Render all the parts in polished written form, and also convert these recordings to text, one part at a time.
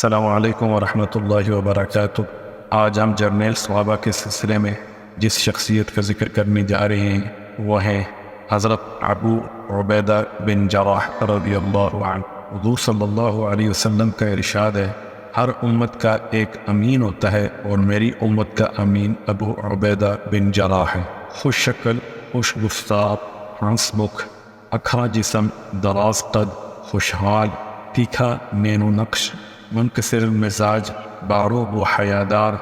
السلام علیکم ورحمۃ اللہ وبرکاتہ۔ آج ہم جرنیل صحابہ کے سلسلے میں جس شخصیت کا ذکر کرنے جا رہے ہیں وہ ہیں حضرت ابو عبیدہ بن جراح رضی اللہ عنہ۔ حضور صلی اللہ علیہ وسلم کا ارشاد ہے، ہر امت کا ایک امین ہوتا ہے اور میری امت کا امین ابو عبیدہ بن جراح ہے۔ خوش شکل، خوش گفتار، ہنس مکھ، اکھا جسم، دراز قد، خوشحال، تیکھا نین و نقش، منکسر المزاج، باروب و حیادار،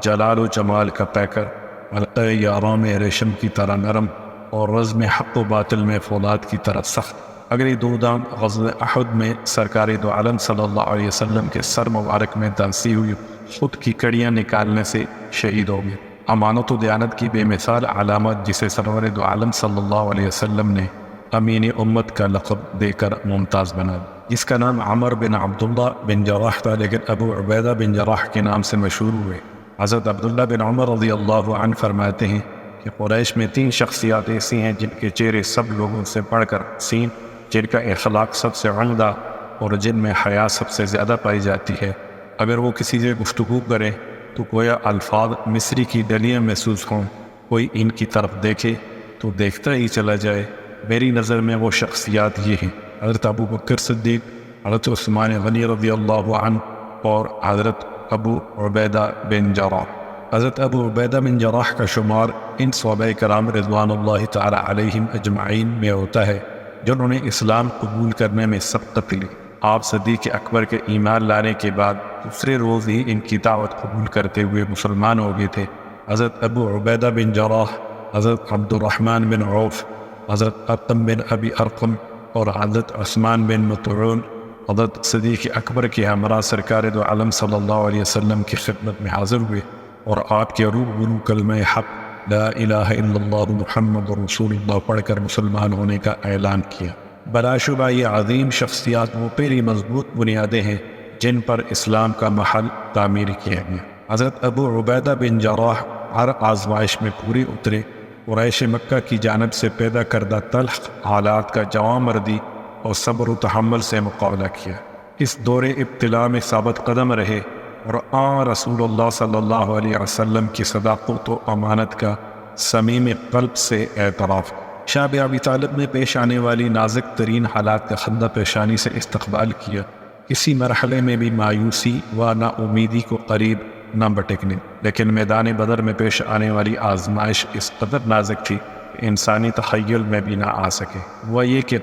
جلال و جمال کا پیکر، حلقہ یاراں میں ریشم کی طرح نرم اور رزم حق و باطل میں فولاد کی طرح سخت۔ اگر یہ دو دام غزوہ احد میں سرکار دو عالم صلی اللہ علیہ وسلم کے سر مبارک میں دنسی ہوئی خود کی کڑیاں نکالنے سے شہید ہو گئے۔ امانت و دیانت کی بے مثال علامت جسے سرور دو عالم صلی اللہ علیہ وسلم نے امین امت کا لقب دے کر ممتاز بنا، جس کا نام عمر بن عبداللہ بن جراح تھا لیکن ابو عبیدہ بن جراح کے نام سے مشہور ہوئے۔ حضرت عبداللہ بن عمر رضی اللہ عنہ فرماتے ہیں کہ قریش میں 3 شخصیات ایسی ہیں جن کے چہرے سب لوگوں سے بڑھ کر حسین، جن کا اخلاق سب سے عمدہ اور جن میں حیا سب سے زیادہ پائی جاتی ہے۔ اگر وہ کسی سے گفتگو کریں تو گویا الفاظ مصری کی ڈلیاں محسوس ہوں، کوئی ان کی طرف دیکھے تو دیکھتا ہی چلا جائے۔ میری نظر میں وہ شخصیات یہ ہیں: حضرت ابو بکر صدیق، حضرت عثمان غنی رضی اللہ عنہ اور حضرت ابو عبیدہ بن جراح۔ حضرت ابو عبیدہ بن جراح کا شمار ان صحابہ کرام رضوان اللہ تعالی علیہم اجمعین میں ہوتا ہے جنہوں نے اسلام قبول کرنے میں سبقت لی۔ آپ صدیق اکبر کے ایمان لانے کے بعد دوسرے روز ہی ان کی دعوت قبول کرتے ہوئے مسلمان ہو گئے تھے۔ حضرت ابو عبیدہ بن جراح، حضرت عبد الرحمن بن عوف، حضرت ارقم بن ابی ارقم اور حضرت عثمان بن مطعون حضرت صدیق اکبر کے ہمراہ سرکار دو عالم صلی اللہ علیہ وسلم کی خدمت میں حاضر ہوئے اور آپ کے روبرو کلمہ حق لا الہ الا اللہ محمد رسول اللہ پڑھ کر مسلمان ہونے کا اعلان کیا۔ بلا شبہ یہ عظیم شخصیات وہ پہلی مضبوط بنیادیں ہیں جن پر اسلام کا محل تعمیر کیا گیا۔ حضرت ابو عبیدہ بن جراح ہر آزمائش میں پورے اترے۔ قریش مکہ کی جانب سے پیدا کردہ تلخ حالات کا جواں مردی اور صبر و تحمل سے مقابلہ کیا۔ اس دور ابتلاء میں ثابت قدم رہے اور رسول اللہ صلی اللہ علیہ وسلم کی صداقت و امانت کا صمیم قلب سے اعتراف۔ شاہ ابی طالب نے پیش آنے والی نازک ترین حالات کا خندہ پیشانی سے استقبال کیا۔ کسی مرحلے میں بھی مایوسی و نا امیدی کو قریب نہ بٹکنے، لیکن میدان بدر میں پیش آنے والی آزمائش اس قدر نازک تھی کہ انسانی تخیل میں بھی نہ آ سکے۔ وہ یہ کہ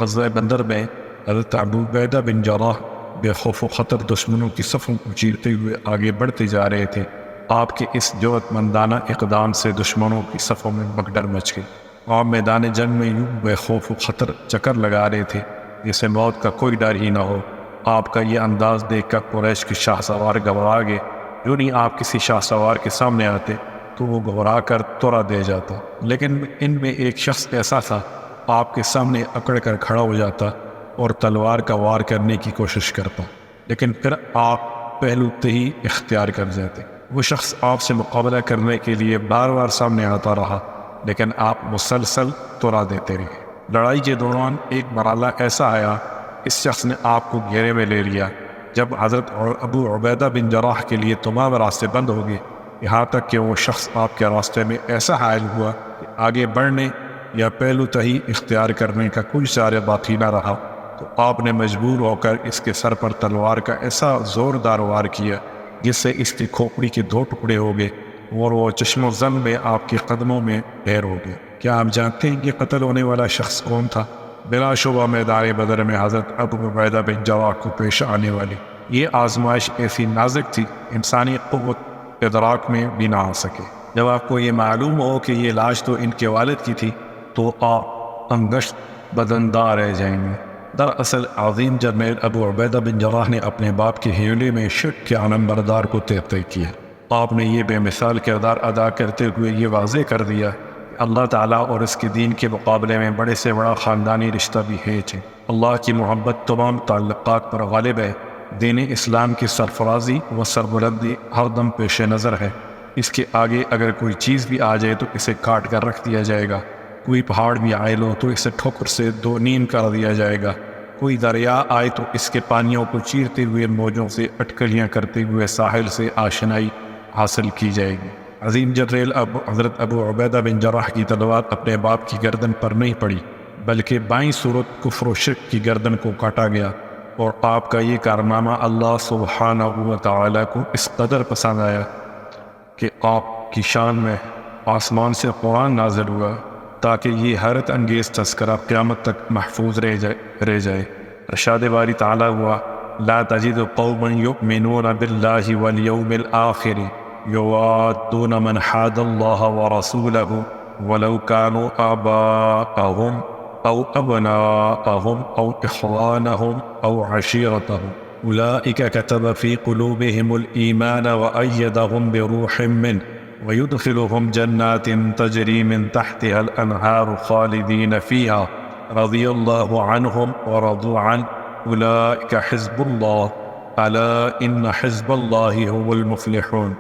غزوہ بدر میں حضرت ابو عبیدہ بن جراح بے خوف و خطر دشمنوں کی صفوں کو چیرتے ہوئے آگے بڑھتے جا رہے تھے۔ آپ کے اس جرأت مندانہ اقدام سے دشمنوں کی صفوں میں بھگدڑ مچ گئی۔ آپ میدان جنگ میں یوں بے خوف و خطر چکر لگا رہے تھے جسے موت کا کوئی ڈر ہی نہ ہو۔ آپ کا یہ انداز دیکھ کر قریش کے شاہ سوار گھبرا گئے۔ جو نہیں آپ کسی شاہ سوار کے سامنے آتے تو وہ گھبرا کر توڑا دے جاتا، لیکن ان میں ایک شخص ایسا تھا آپ کے سامنے اکڑ کر کھڑا ہو جاتا اور تلوار کا وار کرنے کی کوشش کرتا، لیکن پھر آپ پہلو ہی اختیار کر جاتے۔ وہ شخص آپ سے مقابلہ کرنے کے لیے بار بار سامنے آتا رہا لیکن آپ مسلسل توڑا دیتے رہے۔ لڑائی کے دوران ایک مرحلہ ایسا آیا، اس شخص نے آپ کو گھیرے میں لے لیا۔ جب حضرت ابو عبیدہ بن جراح کے لیے تمام راستے بند ہو گئے، یہاں تک کہ وہ شخص آپ کے راستے میں ایسا حائل ہوا کہ آگے بڑھنے یا پہلو تہی اختیار کرنے کا کوئی چارہ باقی نہ رہا، تو آپ نے مجبور ہو کر اس کے سر پر تلوار کا ایسا زوردار وار کیا جس سے اس کی کھوپڑی کے 2 ٹکڑے ہو گئے اور وہ چشم و زن میں آپ کے قدموں میں ڈھیر ہو گئے۔ کیا آپ جانتے ہیں کہ قتل ہونے والا شخص کون تھا؟ بلا شبہ میدان بدر میں حضرت ابو عبیدہ بن جراح کو پیش آنے والی یہ آزمائش ایسی نازک تھی انسانی قوت ادراک میں بھی نہ آ سکے۔ جب آپ کو یہ معلوم ہو کہ یہ لاش تو ان کے والد کی تھی تو آپ انگشت بدندار رہ جائیں گے۔ دراصل عظیم جرنیل ابو عبیدہ بن جراح نے اپنے باپ کے حملے میں شرک کے علم بردار کو تیرتے کیا۔ آپ نے یہ بے مثال کردار ادا کرتے ہوئے یہ واضح کر دیا کہ اللہ تعالیٰ اور اس کے دین کے مقابلے میں بڑے سے بڑا خاندانی رشتہ بھی ہے۔ اللہ کی محبت تمام تعلقات پر غالب ہے۔ دین اسلام کی سرفرازی و سربلندی ہر دم پیش نظر ہے۔ اس کے آگے اگر کوئی چیز بھی آ جائے تو اسے کاٹ کر رکھ دیا جائے گا، کوئی پہاڑ بھی عائل ہو تو اسے ٹھوکر سے 2 نیم کر دیا جائے گا، کوئی دریا آئے تو اس کے پانیوں کو چیرتے ہوئے موجوں سے اٹکلیاں کرتے ہوئے ساحل سے آشنائی حاصل کی جائے گی۔ عظیم جرنیل حضرت ابو عبیدہ بن جراح کی تلوار اپنے باپ کی گردن پر نہیں پڑی، بلکہ بائیں صورت کفر و شرک کی گردن کو کاٹا گیا، اور آپ کا یہ کارنامہ اللہ سبحانہ و تعالیٰ کو اس قدر پسند آیا کہ آپ کی شان میں آسمان سے قرآن نازل ہوا تاکہ یہ حیرت انگیز تذکرہ قیامت تک محفوظ رہ جائے۔ ارشاد باری تعالیٰ ہوا، لا تجد قوما یؤمنون باللہ والیوم الآخر یوادون من حاد اللہ ورسولہ ولو كانوا آباءهم أو أبناءهم أو إخوانهم أو عشيرتهم أولئك كتب في قلوبهم الإيمان وأيدهم بروح منه ويدخلهم جنات تجري من تحتها الأنهار خالدين فيها رضي الله عنهم ورضوا عنه أولئك حزب الله ألا إن حزب الله هو المفلحون۔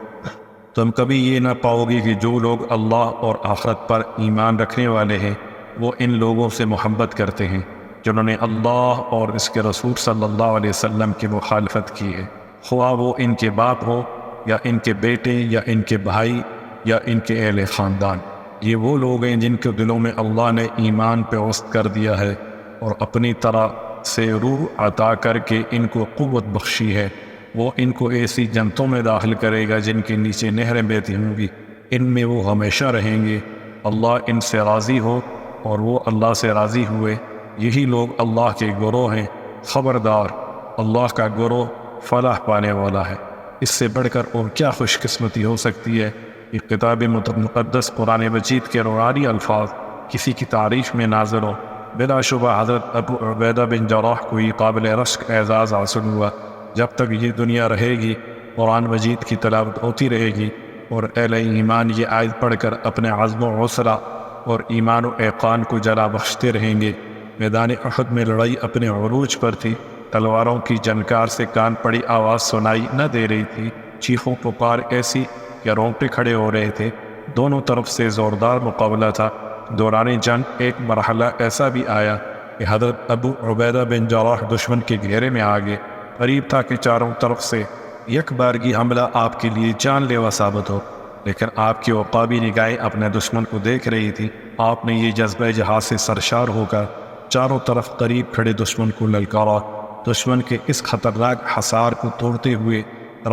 تم کبھی یہ نہ پاؤ گے کہ جو لوگ اللہ اور آخرت پر ایمان رکھنے والے ہیں وہ ان لوگوں سے محبت کرتے ہیں جنہوں نے اللہ اور اس کے رسول صلی اللہ علیہ وسلم کی مخالفت کی ہے، خواہ وہ ان کے باپ ہو یا ان کے بیٹے یا ان کے بھائی یا ان کے اہل خاندان۔ یہ وہ لوگ ہیں جن کے دلوں میں اللہ نے ایمان پہ وسط کر دیا ہے اور اپنی طرح سے روح عطا کر کے ان کو قوت بخشی ہے۔ وہ ان کو ایسی جنتوں میں داخل کرے گا جن کے نیچے نہریں بہتی ہوں گی، ان میں وہ ہمیشہ رہیں گے۔ اللہ ان سے راضی ہو اور وہ اللہ سے راضی ہوئے، یہی لوگ اللہ کے گروہ ہیں۔ خبردار، اللہ کا گروہ فلاح پانے والا ہے۔ اس سے بڑھ کر اور کیا خوش قسمتی ہو سکتی ہے کہ کتاب مقدس قرآن مجید کے نورانی الفاظ کسی کی تعریف میں نازل ہو۔ بلا شبہ حضرت ابو عبیدہ بن جراح کو یہ قابل رشک اعزاز حاصل ہوا۔ جب تک یہ دنیا رہے گی قرآن مجید کی تلاوت ہوتی رہے گی اور اہل ایمان یہ آیت پڑھ کر اپنے عزم و حوصلہ اور ایمان و ایقان کو جلا بخشتے رہیں گے۔ میدان احد میں لڑائی اپنے عروج پر تھی، تلواروں کی جنکار سے کان پڑی آواز سنائی نہ دے رہی تھی، چیخوں پکار ایسی یا رونگٹے کھڑے ہو رہے تھے۔ دونوں طرف سے زوردار مقابلہ تھا۔ دوران جنگ ایک مرحلہ ایسا بھی آیا کہ حضرت ابو عبیدہ بن جراح دشمن کے گھیرے میں آ گئے۔ قریب تھا کہ چاروں طرف سے یک بارگی حملہ آپ کے لیے جان لیوا ثابت ہو، لیکن آپ کی عقابی نگاہیں اپنے دشمن کو دیکھ رہی تھی۔ آپ نے یہ جذبہ جہاد سے سرشار ہو کر چاروں طرف قریب کھڑے دشمن کو للکارا۔ دشمن کے اس خطرناک حصار کو توڑتے ہوئے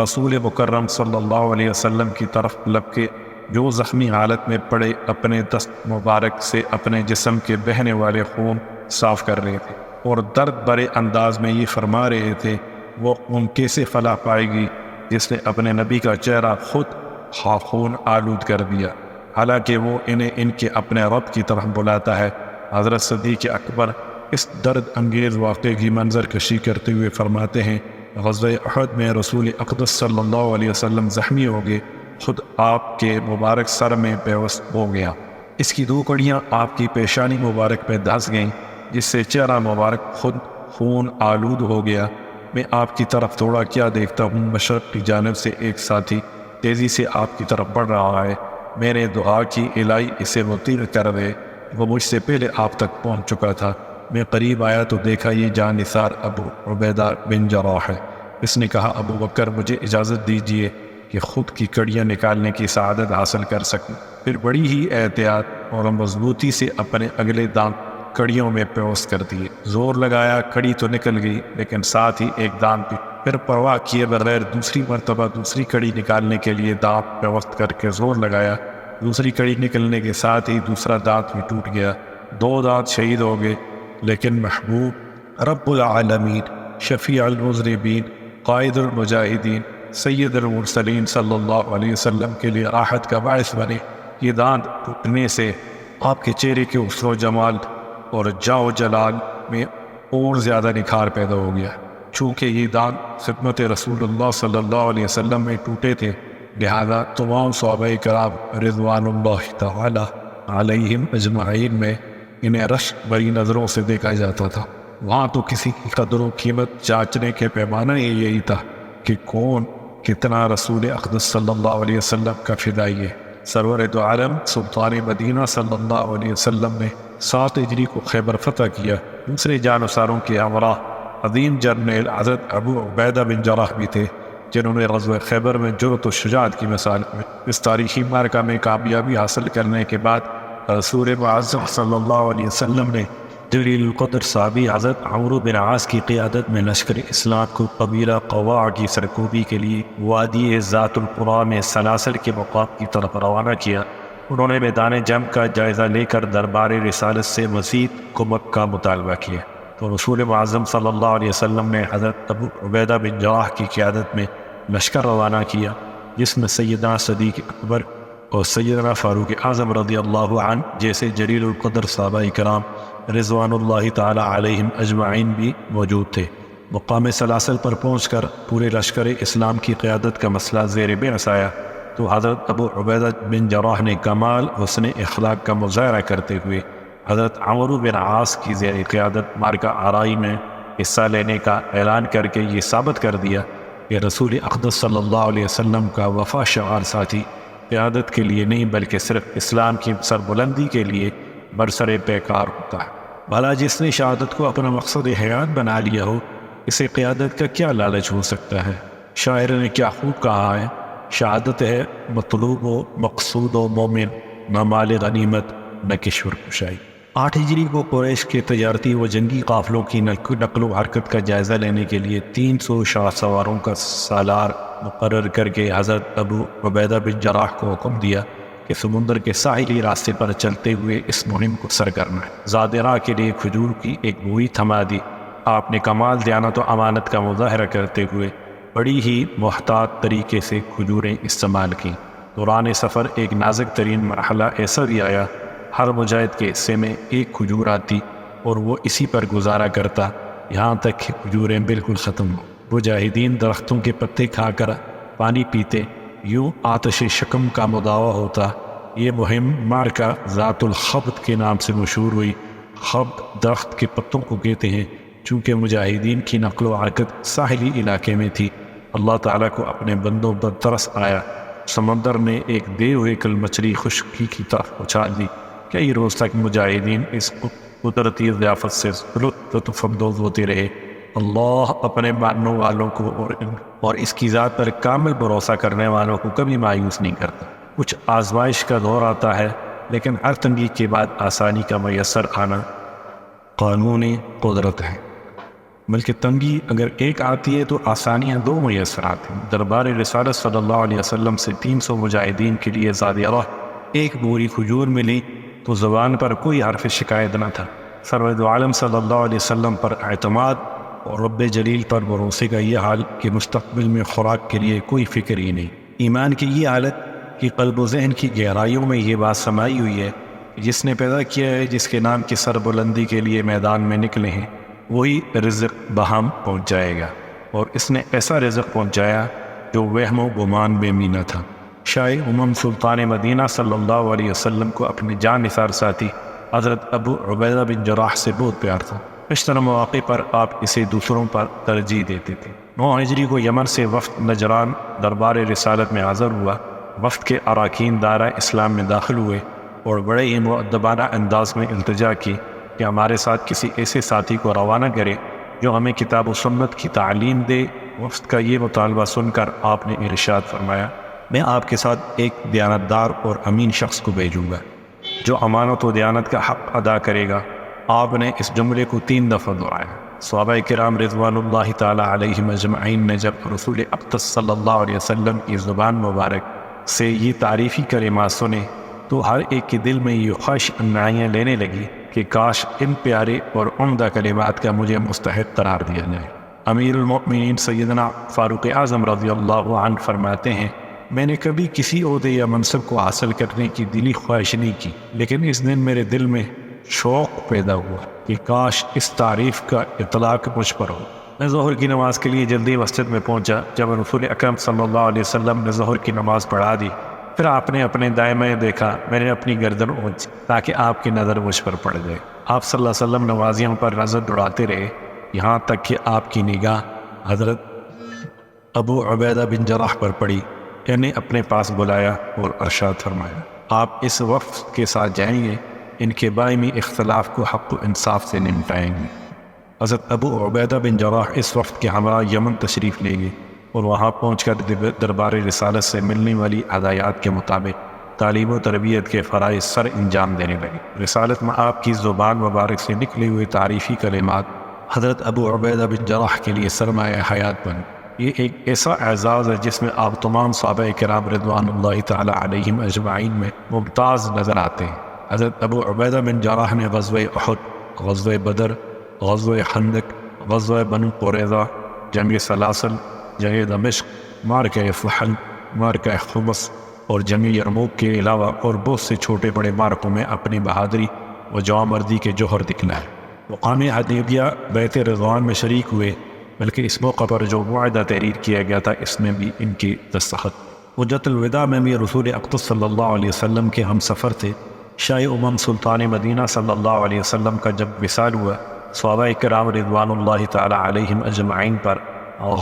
رسول مکرم صلی اللہ علیہ وسلم کی طرف لپکے، جو زخمی حالت میں پڑے اپنے دست مبارک سے اپنے جسم کے بہنے والے خون صاف کر رہے تھے، اور درد بھرے انداز میں یہ فرما رہے تھے، وہ خون کیسے فلاح پائے گی جس نے اپنے نبی کا چہرہ خود خون آلود کر دیا، حالانکہ وہ انہیں ان کے اپنے رب کی طرف بلاتا ہے۔ حضرت صدیق اکبر اس درد انگیز واقعے کی منظر کشی کرتے ہوئے فرماتے ہیں، غزوہ احد میں رسول اقدس صلی اللہ علیہ وسلم زخمی ہو گئے، خود آپ کے مبارک سر میں پیوست ہو گیا، اس کی دو کڑیاں آپ کی پیشانی مبارک میں دھس گئیں، جس سے چہرہ مبارک خود خون آلود ہو گیا۔ میں آپ کی طرف تھوڑا کیا دیکھتا ہوں، مشرق کی جانب سے ایک ساتھی تیزی سے آپ کی طرف بڑھ رہا ہے، میں نے دعا کی الہی اسے مطیع کر دے، وہ مجھ سے پہلے آپ تک پہنچ چکا تھا۔ میں قریب آیا تو دیکھا یہ جان نثار ابو عبیدہ بن جراح ہے۔ اس نے کہا، ابو بکر مجھے اجازت دیجیے کہ خود کی کڑیاں نکالنے کی سعادت حاصل کر سکوں۔ پھر بڑی ہی احتیاط اور مضبوطی سے اپنے اگلے دانت کڑیوں میں پیوست کر دیے، زور لگایا، کڑی تو نکل گئی لیکن ساتھ ہی ایک دانت بھی۔ پھر پرواہ کیے بغیر دوسری مرتبہ دوسری کڑی نکالنے کے لیے دانت پیوست کر کے زور لگایا، دوسری کڑی نکلنے کے ساتھ ہی دوسرا دانت بھی ٹوٹ گیا، دو دانت شہید ہو گئے۔ لیکن محبوب رب العالمین، شفیع المذنبین، قائد المجاہدین، سید المرسلین صلی اللہ علیہ وسلم کے لیے راحت کا باعث بنے۔ یہ دانت ٹوٹنے سے آپ کے چہرے کے حسن و جمال اور جاؤ جلال میں اور زیادہ نکھار پیدا ہو گیا۔ چونکہ یہ دانت خدمت رسول اللہ صلی اللہ علیہ وسلم میں ٹوٹے تھے، لہذا تمام صحابہ کرام رضوان اللہ تعالی علیہم اجمعین میں انہیں رشک بری نظروں سے دیکھا جاتا تھا۔ وہاں تو کسی کی قدر و قیمت جانچنے کے پیمانہ ہی یہی تھا کہ کون کتنا رسول اقدس صلی اللہ علیہ وسلم کا فدائی ہے۔ سرور دو عالم سلطان مدینہ صلی اللہ علیہ وسلم نے 7 ہجری کو خیبر فتح کیا، دوسرے جانصاروں کے ہمراہ عظیم جرنیل حضرت ابو عبیدہ بن جراح بھی تھے، جنہوں نے غزوہ خیبر میں جرأت و شجاعت کی مثال میں اس تاریخی معرکہ میں کامیابی حاصل کرنے کے بعد رسول معظم صلی اللہ علیہ وسلم نے جلیل القدر صحابی حضرت عمرو بن عاص کی قیادت میں لشکر اسلام کو قبیلہ قواع کی سرکوبی کے لیے وادی ذات القرآن میں سلاسل کے مقام کی طرف روانہ کیا۔ انہوں نے میدان جنگ کا جائزہ لے کر دربار رسالت سے مزید کمک کا مطالبہ کیا، تو رسول معظم صلی اللہ علیہ وسلم نے حضرت ابو عبیدہ بن جراح کی قیادت میں لشکر روانہ کیا، جس میں سیدنا صدیق اکبر اور سیدنا فاروق اعظم رضی اللہ عنہ جیسے جلیل القدر صحابہ کرام رضوان اللہ تعالی علیہم اجمعین بھی موجود تھے۔ مقام سلاسل پر پہنچ کر پورے لشکر اسلام کی قیادت کا مسئلہ زیر بحث آیا، تو حضرت ابو عبیدہ بن جراح نے کمال حسن اخلاق کا مظاہرہ کرتے ہوئے حضرت عمرو بن عاص کی زیر قیادت معرکہ آرائی میں حصہ لینے کا اعلان کر کے یہ ثابت کر دیا کہ رسول اقدس صلی اللہ علیہ وسلم کا وفا شعار ساتھی قیادت کے لیے نہیں بلکہ صرف اسلام کی سربلندی کے لیے برسر پیکار ہوتا ہے۔ بھلا جس نے شہادت کو اپنا مقصد حیات بنا لیا ہو، اسے قیادت کا کیا لالچ ہو سکتا ہے؟ شاعر نے کیا خوب کہا ہے، شہادت ہے مطلوب و مقصود و مومن، نہ مال غنیمت نہ کشور کشائی۔ 8 ہجری کو قریش کے تجارتی و جنگی قافلوں کی نقل و حرکت کا جائزہ لینے کے لیے 300 شاہ سواروں کا سالار مقرر کر کے حضرت ابو عبیدہ بن جراح کو حکم دیا کہ سمندر کے ساحلی راستے پر چلتے ہوئے اس مہم کو سر کرنا ہے۔ زادراء کے لیے کھجور کی ایک بوئی تھما دی۔ آپ نے کمال دیانت و امانت کا مظاہرہ کرتے ہوئے بڑی ہی محتاط طریقے سے کھجوریں استعمال کیں۔ دوران سفر ایک نازک ترین مرحلہ ایسا بھی آیا، ہر مجاہد کے حصے میں ایک کھجور آتی اور وہ اسی پر گزارا کرتا، یہاں تک کہ کھجوریں بالکل ختم ہوں۔ مجاہدین درختوں کے پتے کھا کر پانی پیتے، یوں آتش شکم کا مداوع ہوتا۔ یہ مہم معرکہ ذات الخبط کے نام سے مشہور ہوئی۔ خبط درخت کے پتوں کو کہتے ہیں۔ چونکہ مجاہدین کی نقل و حرکت ساحلی علاقے میں تھی، اللہ تعالیٰ کو اپنے بندوں پر ترس آیا۔ سمندر نے ایک دے ہوئے کل مچھلی خشکی کی طرف اچھال دی۔ کئی روز تک مجاہدین اس قدرتی ضیافت سے لطف اندوز ہوتے رہے۔ اللہ اپنے ماننے والوں کو اور اس کی ذات پر کامل بھروسہ کرنے والوں کو کبھی مایوس نہیں کرتا۔ کچھ آزمائش کا دور آتا ہے، لیکن ہر تنگی کے بعد آسانی کا میسر آنا قانونی قدرت ہے۔ بلکہ تنگی اگر ایک آتی ہے تو آسانیاں 2 میسر آتی ہیں۔ دربار رسالت صلی اللہ علیہ وسلم سے 300 مجاہدین کے لیے زادیہ ایک بوری کھجور ملی تو زبان پر کوئی حرف شکایت نہ تھا۔ سرور عالم صلی اللہ علیہ وسلم پر اعتماد اور رب جلیل پر بھروسے کا یہ حال کہ مستقبل میں خوراک کے لیے کوئی فکر ہی نہیں۔ ایمان کی یہ حالت کہ قلب و ذہن کی گہرائیوں میں یہ بات سمائی ہوئی ہے کہ جس نے پیدا کیا ہے، جس کے نام کی سربلندی کے لیے میدان میں نکلے ہیں، وہی رزق بہم پہنچ جائے گا، اور اس نے ایسا رزق پہنچایا جو وہم و گمان بے مینہ تھا۔ شاہ امم سلطان مدینہ صلی اللہ علیہ وسلم کو اپنے جان نثار ساتھی حضرت ابو عبیدہ بن جراح سے بہت پیار تھا۔ اشتر مواقع پر آپ اسے دوسروں پر ترجیح دیتے تھے۔ 9 ہجری کو یمن سے وفد نجران دربار رسالت میں حاضر ہوا۔ وفد کے اراکین دائرہ اسلام میں داخل ہوئے اور بڑے ہی مؤدبانہ انداز میں التجا کی کہ ہمارے ساتھ کسی ایسے ساتھی کو روانہ کرے جو ہمیں کتاب و سنت کی تعلیم دے۔ وفد کا یہ مطالبہ سن کر آپ نے ارشاد فرمایا، میں آپ کے ساتھ ایک دیانتدار اور امین شخص کو بھیجوں گا جو امانت و دیانت کا حق ادا کرے گا۔ آپ نے اس جملے کو 3 دفعہ دہرایا۔ صحابہ کرام رضوان اللہ تعالی علیہم اجمعین نے جب رسول اقدس صلی اللہ علیہ وسلم کی زبان مبارک سے یہ تعریفی کلمات سنے تو ہر ایک کے دل میں یہ خواہش انگیاں لینے لگی کہ کاش ان پیارے اور عمدہ کلمات کا مجھے مستحق قرار دیا جائے۔ امیر المؤمنین سیدنا فاروق اعظم رضی اللہ عنہ فرماتے ہیں، میں نے کبھی کسی عہدے یا منصب کو حاصل کرنے کی دلی خواہش نہیں کی، لیکن اس دن میرے دل میں شوق پیدا ہوا کہ کاش اس تعریف کا اطلاق مجھ پر ہو۔ میں ظہر کی نماز کے لیے جلدی مسجد میں پہنچا۔ جب رسول اکرم صلی اللہ علیہ وسلم نے ظہر کی نماز پڑھا دی، پھر آپ نے اپنے دائیں دیکھا، میں نے اپنی گردن اونچی تاکہ آپ کی نظر مجھ پر پڑ جائے۔ آپ صلی اللہ علیہ وسلم نمازیوں پر نظر دوڑاتے رہے، یہاں تک کہ آپ کی نگاہ حضرت ابو عبیدہ بن جراح پر پڑی۔ انہیں اپنے پاس بلایا اور ارشاد فرمایا، آپ اس وفد کے ساتھ جائیں گے، ان کے باہمی اختلاف کو حق و انصاف سے نمٹائیں گے۔ حضرت ابو عبیدہ بن جراح اس وقت کے ہمراہ یمن تشریف لے گئے اور وہاں پہنچ کر دربار رسالت سے ملنے والی ہدایات کے مطابق تعلیم و تربیت کے فرائض سر انجام دینے لگے۔ رسالت میں آپ کی زبان مبارک سے نکلے ہوئے تعریفی کلمات حضرت ابو عبیدہ بن جراح کے لیے سرمایہ حیات بن۔ یہ ایک ایسا اعزاز ہے جس میں آپ تمام صحابہ کرام رضوان اللہ تعالی علیہم اجمعین میں ممتاز نظر آتے ہیں۔ حضرت ابو عبیدہ بن جراح نے غزوہ احد، غزوہ بدر، غزوہ خندق، غزوہ بنو قریظہ، جنگ سلاسل، جنگ دمشق، معرکہ فحل، معرکہ خمس اور جنگ یرموک کے علاوہ اور بہت سے چھوٹے بڑے معرکوں میں اپنی بہادری و جوانمردی کے جوہر دکھلائے۔ مقام حدیبیہ بیت رضوان میں شریک ہوئے، بلکہ اس موقع پر جو معاہدہ تحریر کیا گیا تھا اس میں بھی ان کی دستخط۔ حجۃ الوداع میں بھی رسول اقدس صلی اللہ علیہ وسلم کے ہم سفر تھے۔ شاہ امم سلطان مدینہ صلی اللہ علیہ وسلم کا جب وصال ہوا، صحابہ کرام رضوان اللہ تعالی علیہم اجمعین پر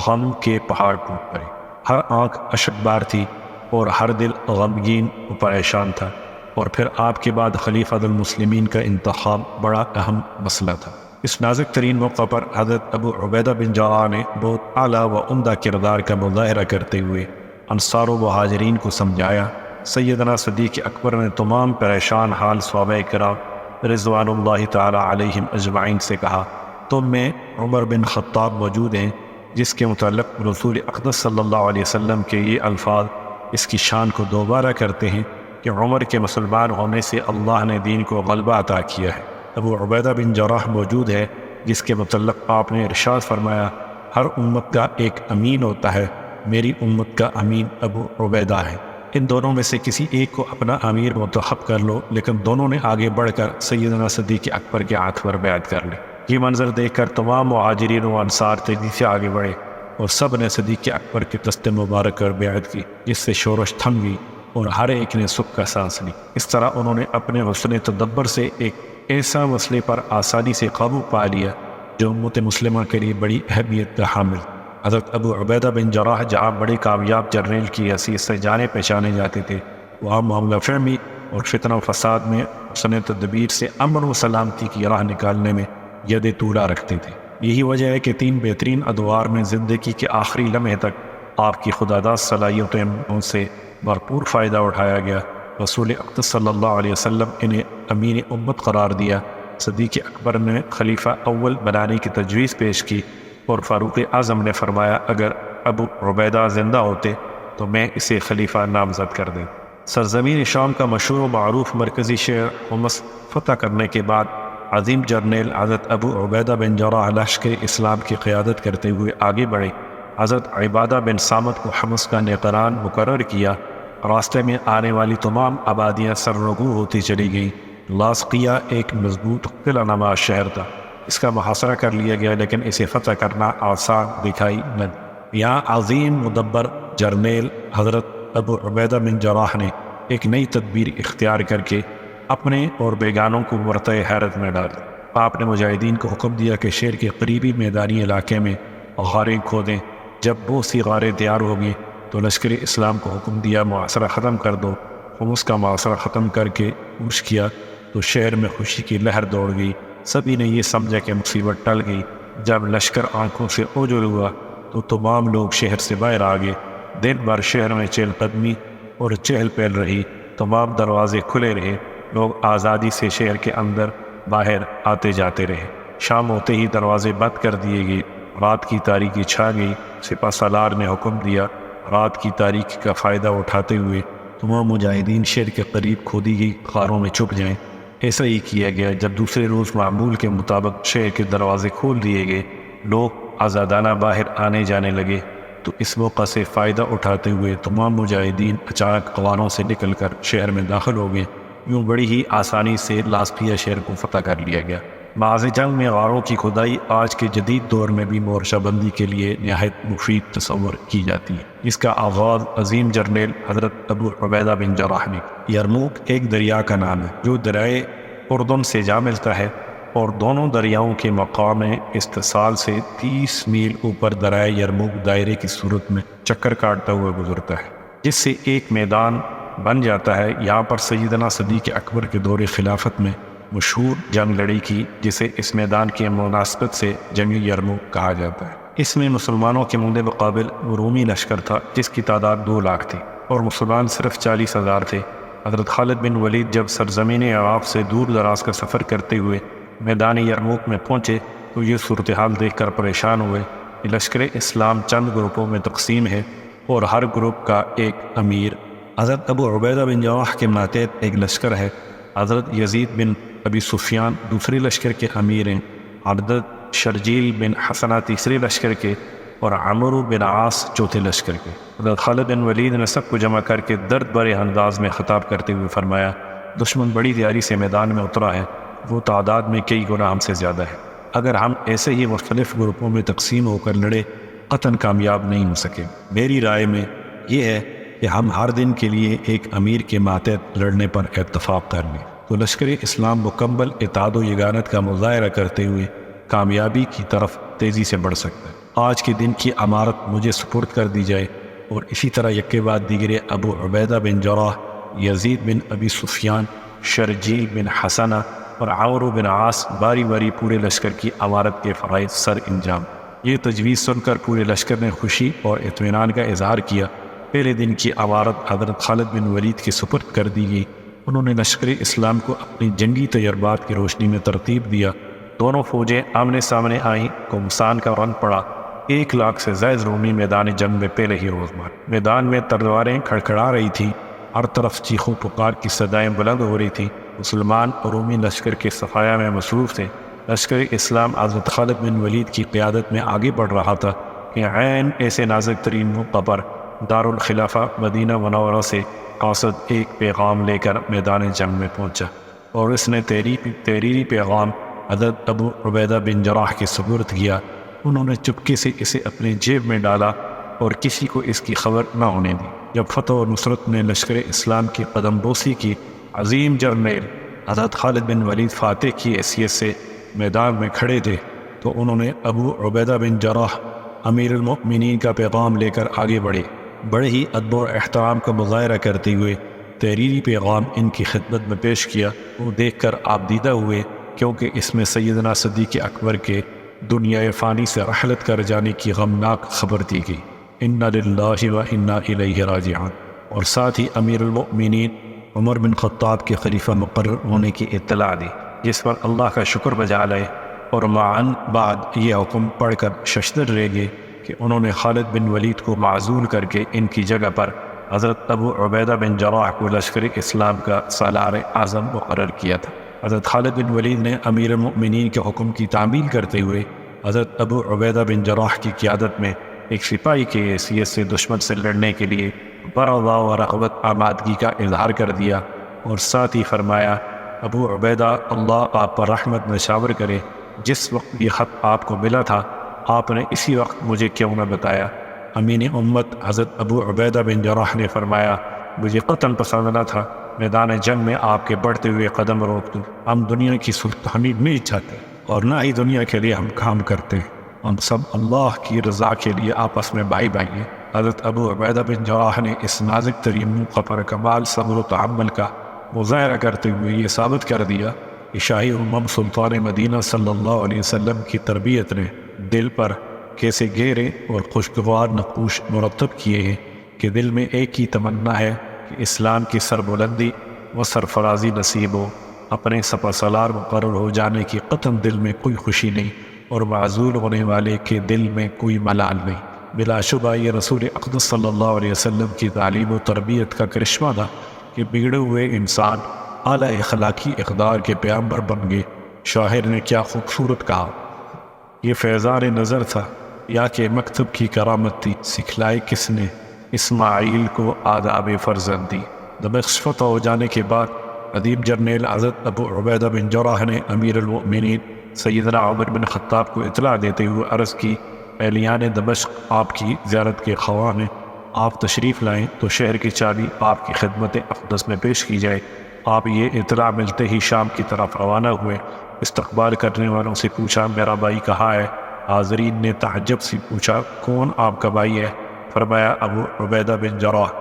غم کے پہاڑ ٹوٹ پڑے۔ ہر آنکھ اشک بار تھی اور ہر دل غمگین و پریشان تھا، اور پھر آپ کے بعد خلیفہ المسلمین کا انتخاب بڑا اہم مسئلہ تھا۔ اس نازک ترین موقع پر حضرت ابو عبیدہ بن جراح نے بہت اعلیٰ و عمدہ کردار کا مظاہرہ کرتے ہوئے انصار و مہاجرین کو سمجھایا۔ سیدنا صدیق اکبر نے تمام پریشان حال صحابہ کرام رضوان اللہ تعالی علیہم اجمعین سے کہا، تم میں عمر بن خطاب موجود ہیں، جس کے متعلق رسول اقدس صلی اللہ علیہ وسلم کے یہ الفاظ اس کی شان کو دوبارہ کرتے ہیں کہ عمر کے مسلمان ہونے سے اللہ نے دین کو غلبہ عطا کیا ہے۔ ابو عبیدہ بن جراح موجود ہے، جس کے متعلق آپ نے ارشاد فرمایا، ہر امت کا ایک امین ہوتا ہے، میری امت کا امین ابو عبیدہ ہے۔ ان دونوں میں سے کسی ایک کو اپنا امیر منتخب کر لو، لیکن دونوں نے آگے بڑھ کر سیدنا صدیق اکبر کے ہاتھ پر بیعت کر لی۔ یہ منظر دیکھ کر تمام مہاجرین و انصار تیزی سے آگے بڑھے اور سب نے صدیق اکبر کے دست مبارک کر بیعت کی، جس سے شورش تھم گئی اور ہر ایک نے سکھ کا سانس لی۔ اس طرح انہوں نے اپنے حسن تدبر سے ایک ایسا مسئلے پر آسانی سے قابو پا لیا جو امت مسلمہ کے لیے بڑی اہمیت کا حامل۔ حضرت ابو عبیدہ بن جراح جہاں بڑے کامیاب جرنیل کی حیثیت سے جانے پہچانے جاتے تھے، وہاں معاملہ فہمی اور فتنہ و فساد میں حسن تدبیر سے امن و سلامتی کی راہ نکالنے میں ید طولہ رکھتے تھے۔ یہی وجہ ہے کہ تین بہترین ادوار میں زندگی کے آخری لمحے تک آپ کی خداداد صلاحیتوں سے بھرپور فائدہ اٹھایا گیا۔ رسول اقدس صلی اللہ علیہ وسلم انہیں امین امت قرار دیا۔ صدیق اکبر نے خلیفہ اول بنانے کی تجویز پیش کی اور فاروق اعظم نے فرمایا، اگر ابو عبیدہ زندہ ہوتے تو میں اسے خلیفہ نامزد کر دیں۔ سرزمین شام کا مشہور و معروف مرکزی شہر حمص فتح کرنے کے بعد عظیم جرنیل حضرت ابو عبیدہ بن جراح لشکر اسلام کی قیادت کرتے ہوئے آگے بڑھے۔ حضرت عبادہ بن صامت کو حمص کا نگران مقرر کیا۔ راستے میں آنے والی تمام آبادیاں سرنگوں ہوتی چلی گئیں۔ لاذقیہ ایک مضبوط قلعہ نما شہر تھا، اس کا محاصرہ کر لیا گیا، لیکن اسے فتح کرنا آسان دکھائی نہ دی۔ یہاں عظیم مدبر جرنیل حضرت ابو عبیدہ بن جراح نے ایک نئی تدبیر اختیار کر کے اپنے اور بیگانوں کو مرتع حیرت میں ڈال دیا۔ آپ نے مجاہدین کو حکم دیا کہ شہر کے قریبی میدانی علاقے میں غاریں کھودیں۔ جب بہت سی غاریں تیار ہو گئیں تو لشکر اسلام کو حکم دیا محاصرہ ختم کر دو۔ حمص کا محاصرہ ختم کر کے کوش کیا تو شہر میں خوشی کی لہر دوڑ گئی۔ سبھی نے یہ سمجھا کہ مصیبت ٹل گئی۔ جب لشکر آنکھوں سے اوجھل ہوا تو تمام لوگ شہر سے باہر آ گئے۔ دن بھر شہر میں چہل قدمی اور چہل پہل رہی، تمام دروازے کھلے رہے، لوگ آزادی سے شہر کے اندر باہر آتے جاتے رہے۔ شام ہوتے ہی دروازے بند کر دیے گئے۔ رات کی تاریکی چھا گئی۔ سپہ سالار نے حکم دیا رات کی تاریکی کا فائدہ اٹھاتے ہوئے تمام مجاہدین شہر کے قریب کھودی گئی غاروں میں چھپ جائیں۔ ایسا ہی کیا گیا۔ جب دوسرے روز معمول کے مطابق شہر کے دروازے کھول دیے گئے، لوگ آزادانہ باہر آنے جانے لگے، تو اس موقع سے فائدہ اٹھاتے ہوئے تمام مجاہدین اچانک غاروں سے نکل کر شہر میں داخل ہو گئے۔ یوں بڑی ہی آسانی سے لاذقیہ شہر کو فتح کر لیا گیا۔ معاذ جنگ میں غاروں کی کھدائی آج کے جدید دور میں بھی مورچہ بندی کے لیے نہایت مفید تصور کی جاتی ہے۔ اس کا آغاز عظیم جرنیل حضرت ابو عبیدہ بن جراح نے۔ یرموک ایک دریا کا نام ہے جو دریائے اردن سے جا ملتا ہے اور دونوں دریاؤں کے مقام اتصال سے 30 میل اوپر دریائے یرموک دائرے کی صورت میں چکر کاٹتا ہوا گزرتا ہے، جس سے ایک میدان بن جاتا ہے۔ یہاں پر سیدنا صدیق اکبر کے دور خلافت میں مشہور جنگ لڑی کی، جسے اس میدان کی مناسبت سے جنگ یرموک کہا جاتا ہے۔ اس میں مسلمانوں کے مقابل رومی لشکر تھا جس کی تعداد 2 لاکھ تھی اور مسلمان صرف 40,000 تھے۔ حضرت خالد بن ولید جب سرزمین عراق سے دور دراز کا سفر کرتے ہوئے میدان یرموک میں پہنچے تو یہ صورتحال دیکھ کر پریشان ہوئے کہ لشکر اسلام چند گروپوں میں تقسیم ہے اور ہر گروپ کا ایک امیر۔ حضرت ابو عبیدہ بن جراح کے ماتحت ایک لشکر ہے، حضرت یزید بن ابی سفیان دوسری لشکر کے امیر ہیں، حضرت شرجیل بن حسنہ تیسری لشکر کے اور عمرو بن عاص چوتھے لشکر کے۔ حضرت خالد بن ولید نے سب کو جمع کر کے درد بھرے انداز میں خطاب کرتے ہوئے فرمایا، دشمن بڑی تیاری سے میدان میں اترا ہے، وہ تعداد میں کئی گنا ہم سے زیادہ ہے۔ اگر ہم ایسے ہی مختلف گروپوں میں تقسیم ہو کر لڑے قطعاً کامیاب نہیں ہو سکے۔ میری رائے میں یہ ہے کہ ہم ہر دن کے لیے ایک امیر کے ماتحت لڑنے پر اتفاق کر لیں تو لشکر اسلام مکمل اتحاد و یگانت کا مظاہرہ کرتے ہوئے کامیابی کی طرف تیزی سے بڑھ سکتا ہے۔ آج کے دن کی امارت مجھے سپرد کر دی جائے اور اسی طرح یکے بعد دیگرے ابو عبیدہ بن جراح، یزید بن ابی سفیان، شرجیل بن حسنہ اور عمرو بن عاص باری باری پورے لشکر کی امارت کے فرائض سر انجام۔ یہ تجویز سن کر پورے لشکر نے خوشی اور اطمینان کا اظہار کیا۔ پہلے دن کی امارت حضرت خالد بن ولید کے سپرد کر دی گئی۔ انہوں نے لشکر اسلام کو اپنی جنگی تجربات کی روشنی میں ترتیب دیا۔ دونوں فوجیں آمنے سامنے آئیں، قمصان کا رن پڑا۔ 1 لاکھ سے زائد رومی میدان جنگ میں پہلے ہی روز مار۔ میدان میں تلواریں کھڑکھڑا رہی تھیں، ہر طرف چیخوں پکار کی صدائیں بلند ہو رہی تھیں۔ مسلمان اور رومی لشکر کے صفایا میں مصروف تھے۔ لشکر اسلام حضرت خالد بن ولید کی قیادت میں آگے بڑھ رہا تھا کہ عین ایسے نازک ترین موقع پر دارالخلافہ مدینہ منورہ سے قاصد ایک پیغام لے کر میدان جنگ میں پہنچا اور اس نے تحریری پیغام حضرت ابو عبیدہ بن جراح کے سپرد کیا۔ انہوں نے چپکے سے اسے اپنے جیب میں ڈالا اور کسی کو اس کی خبر نہ ہونے دی۔ جب فتح و نصرت نے لشکر اسلام کی قدم بوسی کی، عظیم جرنیل حضرت خالد بن ولید فاتح کی حیثیت سے میدان میں کھڑے تھے تو انہوں نے ابو عبیدہ بن جراح امیر المؤمنین کا پیغام لے کر آگے بڑھے۔ بڑے ہی ادب و احترام کا مظاہرہ کرتے ہوئے تحریری پیغام ان کی خدمت میں پیش کیا۔ وہ دیکھ کر آپ دیدہ ہوئے کیونکہ اس میں سیدنا صدیق اکبر کے دنیا فانی سے رحلت کر جانے کی غمناک خبر دی گئی، انا للہ و انا الیہ راجعون، اور ساتھ ہی امیر المؤمنین عمر بن خطاب کے خلیفہ مقرر ہونے کی اطلاع دی، جس پر اللہ کا شکر بجا لائے اور معاً بعد یہ حکم پڑھ کر ششدر رہ گئے کہ انہوں نے خالد بن ولید کو معزول کر کے ان کی جگہ پر حضرت ابو عبیدہ بن جراح کو لشکر اسلام کا سالار اعظم مقرر کیا تھا۔ حضرت خالد بن ولید نے امیر المؤمنین کے حکم کی تعمیل کرتے ہوئے حضرت ابو عبیدہ بن جراح کی قیادت میں ایک سپاہی کی حیثیت سے دشمن سے لڑنے کے لیے برغبہ و رغبت آمادگی کا اظہار کر دیا اور ساتھ ہی فرمایا، ابو عبیدہ اللہ آپ پر رحمت نشاور کرے، جس وقت یہ خط آپ کو ملا تھا آپ نے اسی وقت مجھے کیوں نہ بتایا؟ امین امت حضرت ابو عبیدہ بن جراح نے فرمایا، مجھے قطعاً پسند نہ تھا میدان جنگ میں آپ کے بڑھتے ہوئے قدم روک دوں۔ ہم دنیا کی سلطانی نہیں چاہتے اور نہ ہی دنیا کے لیے ہم کام کرتے ہیں، ہم سب اللہ کی رضا کے لیے آپس میں بھائی بھائی ہیں۔ حضرت ابو عبیدہ بن جراح نے اس نازک ترین موقع پر کمال صبر و تحمل کا مظاہرہ کرتے ہوئے یہ ثابت کر دیا کہ شاہی امم سلطان مدینہ صلی اللہ علیہ وسلم کی تربیت نے دل پر کیسے گہرے اور خوشگوار نقوش مرتب کیے ہیں کہ دل میں ایک ہی تمنا ہے کہ اسلام کی سربلندی و سرفرازی نصیب ہو۔ اپنے سپہ سالار مقرر ہو جانے کی قطعاً دل میں کوئی خوشی نہیں اور معزول ہونے والے کے دل میں کوئی ملال نہیں۔ بلا شبہ یہ رسول اقدس صلی اللہ علیہ وسلم کی تعلیم و تربیت کا کرشمہ تھا کہ بگڑے ہوئے انسان اعلیٰ اخلاقی اقدار کے پیغمبر بن گئے۔ شاعر نے کیا خوبصورت کہا، یہ فیضان نظر تھا یا کہ مکتب کی کرامت تھی، سکھلائی کس نے اسماعیل کو آداب فرزندی۔ دمشق فتح ہو جانے کے بعد ادیب جرنیل حضرت ابو عبیدہ بن جراح نے امیر المؤمنین سیدنا عمر بن خطاب کو اطلاع دیتے ہوئے عرض کی، اہلیان دمشق آپ کی زیارت کے خواہاں ہیں، آپ تشریف لائیں تو شہر کی چابی آپ کی خدمت اقدس میں پیش کی جائے۔ آپ یہ اطلاع ملتے ہی شام کی طرف روانہ ہوئے۔ استقبال کرنے والوں سے پوچھا، میرا بھائی کہاں ہے؟ حاضرین نے تعجب سے پوچھا، کون آپ کا بھائی ہے؟ فرمایا، ابو عبیدہ بن جراح۔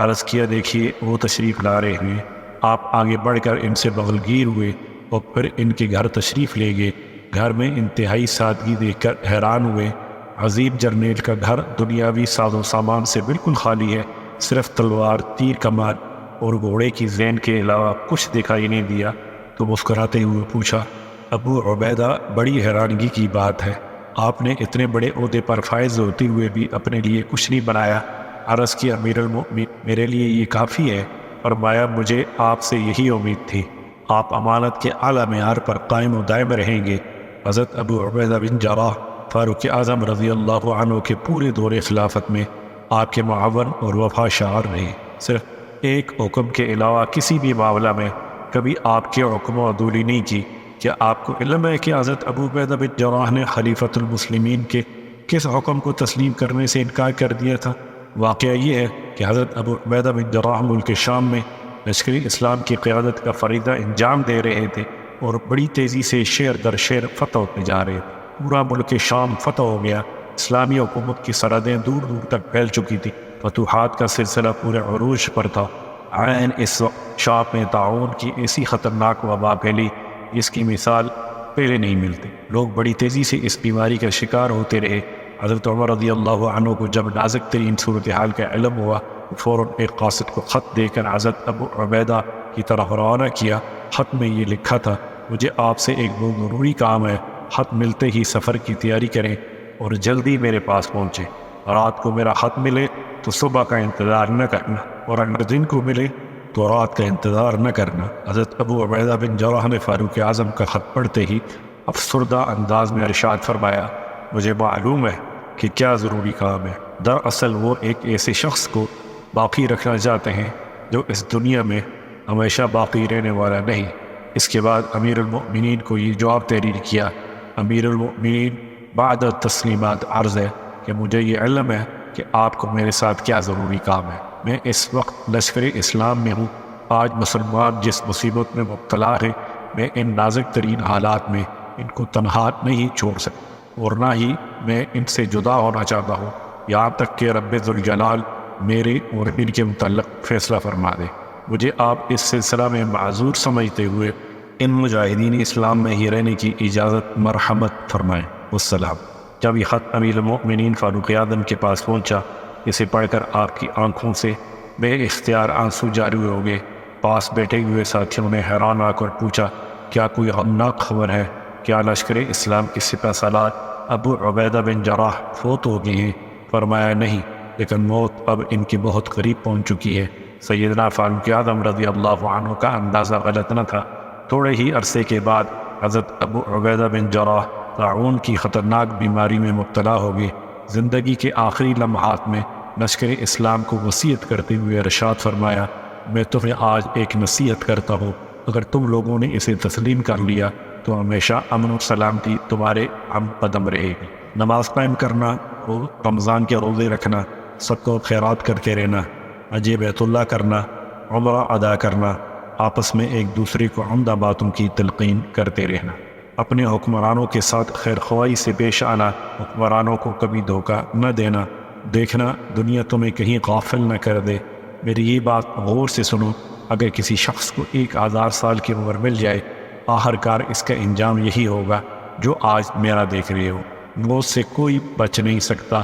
عرض کیا، دیکھیے وہ تشریف لا رہے ہیں۔ آپ آگے بڑھ کر ان سے بغلگیر ہوئے اور پھر ان کے گھر تشریف لے گئے۔ گھر میں انتہائی سادگی دیکھ کر حیران ہوئے۔ عظیم جرنیل کا گھر دنیاوی ساز و سامان سے بالکل خالی ہے، صرف تلوار، تیر کمان اور گھوڑے کی زین کے علاوہ کچھ دکھائی نہیں دیا۔ تو مسکراتے ہوئے پوچھا، ابو عبیدہ، بڑی حیرانگی کی بات ہے، آپ نے اتنے بڑے عہدے پر فائز ہوتے ہوئے بھی اپنے لیے کچھ نہیں بنایا۔ عرض کیا، امیر المؤمنین، میرے لیے یہ کافی ہے۔ فرمایا، مجھے آپ سے یہی امید تھی، آپ امانت کے اعلیٰ معیار پر قائم و دائم رہیں گے۔ حضرت ابو عبیدہ بن جراح فاروق اعظم رضی اللہ عنہ کے پورے دور خلافت میں آپ کے معاون اور وفا شعار رہے۔ صرف ایک حکم کے علاوہ کسی بھی معاملہ میں کبھی آپ کے حکم و عدولی نہیں کی۔ کیا آپ کو علم ہے کہ حضرت ابو عبیدہ بن جراح نے خلیفۃ المسلمین کے کس حکم کو تسلیم کرنے سے انکار کر دیا تھا؟ واقعہ یہ ہے کہ حضرت ابو عبیدہ بن جراح ملک شام میں لشکر اسلام کی قیادت کا فریضہ انجام دے رہے تھے اور بڑی تیزی سے شہر در شہر فتح ہوتے جا رہے تھے۔ پورا ملک شام فتح ہو گیا، اسلامی حکومت کی سرحدیں دور دور تک پھیل چکی تھی، فتوحات کا سلسلہ پورے عروج پر تھا۔ عین اس وقت شام میں طاعون کی ایسی خطرناک وبا پھیلی جس کی مثال پہلے نہیں ملتی۔ لوگ بڑی تیزی سے اس بیماری کا شکار ہوتے رہے۔ حضرت عمر رضی اللہ عنہ کو جب نازک ترین صورتحال کا علم ہوا، فوراً ایک قاصد کو خط دے کر حضرت ابو عبیدہ کی طرف روانہ کیا۔ خط میں یہ لکھا تھا، مجھے آپ سے ایک بہت ضروری کام ہے، خط ملتے ہی سفر کی تیاری کریں اور جلدی میرے پاس پہنچیں۔ رات کو میرا خط ملے تو صبح کا انتظار نہ کرنا، اور اگر دن کو ملے تو رات کا انتظار نہ کرنا۔ حضرت ابو عبیدہ بن جراح نے فاروق اعظم کا خط پڑھتے ہی افسردہ انداز میں ارشاد فرمایا، مجھے معلوم ہے کہ کیا ضروری کام ہے۔ دراصل وہ ایک ایسے شخص کو باقی رکھنا چاہتے ہیں جو اس دنیا میں ہمیشہ باقی رہنے والا نہیں۔ اس کے بعد امیر المؤمنین کو یہ جواب تحریر کیا، امیر المؤمنین، بعد تسلیمات عرض ہے کہ مجھے یہ علم ہے کہ آپ کو میرے ساتھ کیا ضروری کام ہے۔ میں اس وقت لشکر اسلام میں ہوں۔ آج مسلمان جس مصیبت میں مبتلا ہے، میں ان نازک ترین حالات میں ان کو تنہا نہیں چھوڑ سکتا، اور نہ ہی میں ان سے جدا ہونا چاہتا ہوں، یہاں تک کہ رب ذوالجلال میرے اور ان کے متعلق فیصلہ فرما دے۔ مجھے آپ اس سلسلہ میں معذور سمجھتے ہوئے ان مجاہدین اسلام میں ہی رہنے کی اجازت مرحمت فرمائیں۔ والسلام۔ جب یہ خط امیر المؤمنین فاروق اعظم کے پاس پہنچا، اسے پڑھ کر آپ کی آنکھوں سے بے اختیار آنسو جاری ہو گئے۔ پاس بیٹھے ہوئے ساتھیوں نے حیران آ کر پوچھا، کیا کوئی غمناک خبر ہے؟ کیا لشکر اسلام کے سپہ سالار ابو عبیدہ بن جراح فوت ہو گئے ہیں؟ فرمایا، نہیں، لیکن موت اب ان کے بہت قریب پہنچ چکی ہے۔ سیدنا فاروق اعظم رضی اللہ عنہ کا اندازہ غلط نہ تھا۔ تھوڑے ہی عرصے کے بعد حضرت ابو عبیدہ بن جراح طاعون کی خطرناک بیماری میں مبتلا ہو گئے۔ زندگی کے آخری لمحات میں لشکر اسلام کو وصیت کرتے ہوئے ارشاد فرمایا، میں تمہیں آج ایک نصیحت کرتا ہوں، اگر تم لوگوں نے اسے تسلیم کر لیا تو ہمیشہ امن و سلامتی تمہارے ہم قدم رہے گی۔ نماز قائم کرنا، رمضان کے روزے رکھنا، سب کو خیرات کرتے رہنا، حج بیت اللہ کرنا، عمرہ ادا کرنا، آپس میں ایک دوسرے کو عمدہ باتوں کی تلقین کرتے رہنا، اپنے حکمرانوں کے ساتھ خیر خواہی سے پیش آنا، حکمرانوں کو کبھی دھوکہ نہ دینا، دیکھنا دنیا تمہیں کہیں غافل نہ کر دے۔ میری یہ بات غور سے سنو، اگر کسی شخص کو 1000 سال کی عمر مل جائے، آخرکار اس کا انجام یہی ہوگا جو آج میرا دیکھ رہے ہو۔ موت سے کوئی بچ نہیں سکتا۔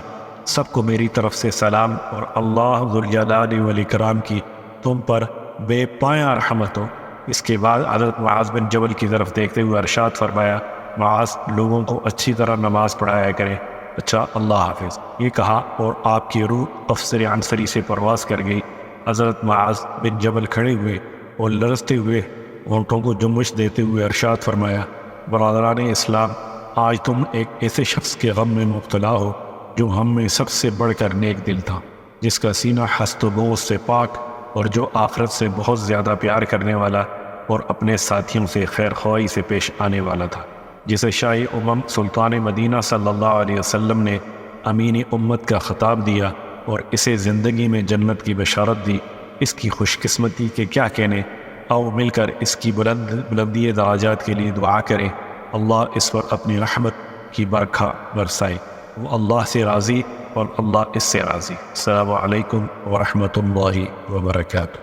سب کو میری طرف سے سلام، اور اللہ ذوالجلال والاکرام کی تم پر بے پایاں رحمت ہو۔ اس کے بعد حضرت معاذ بن جبل کی طرف دیکھتے ہوئے ارشاد فرمایا، معاذ، لوگوں کو اچھی طرح نماز پڑھایا کرے۔ اچھا، اللہ حافظ، یہ کہا اور آپ کی روح افسر عنصری سے پرواز کر گئی۔ حضرت معاذ بن جبل کھڑے ہوئے اور لرزتے ہوئے ہونٹوں کو جنبش دیتے ہوئے ارشاد فرمایا، برادران اسلام، آج تم ایک ایسے شخص کے غم میں مبتلا ہو جو ہم میں سب سے بڑھ کر نیک دل تھا، جس کا سینہ حسد و بغض سے پاک، اور جو آخرت سے بہت زیادہ پیار کرنے والا اور اپنے ساتھیوں سے خیر خواہی سے پیش آنے والا تھا، جسے شاہ امم سلطان مدینہ صلی اللہ علیہ وسلم نے امین امت کا خطاب دیا اور اسے زندگی میں جنت کی بشارت دی۔ اس کی خوش قسمتی کے کیا کہنے، آؤ مل کر اس کی بلندی درجات کے لیے دعا کریں۔ اللہ اس پر اپنی رحمت کی برکھا برسائے۔ وہ اللہ سے راضی اور اللہ اس سے راضی۔ السلام علیکم ورحمۃ اللہ وبرکاتہ۔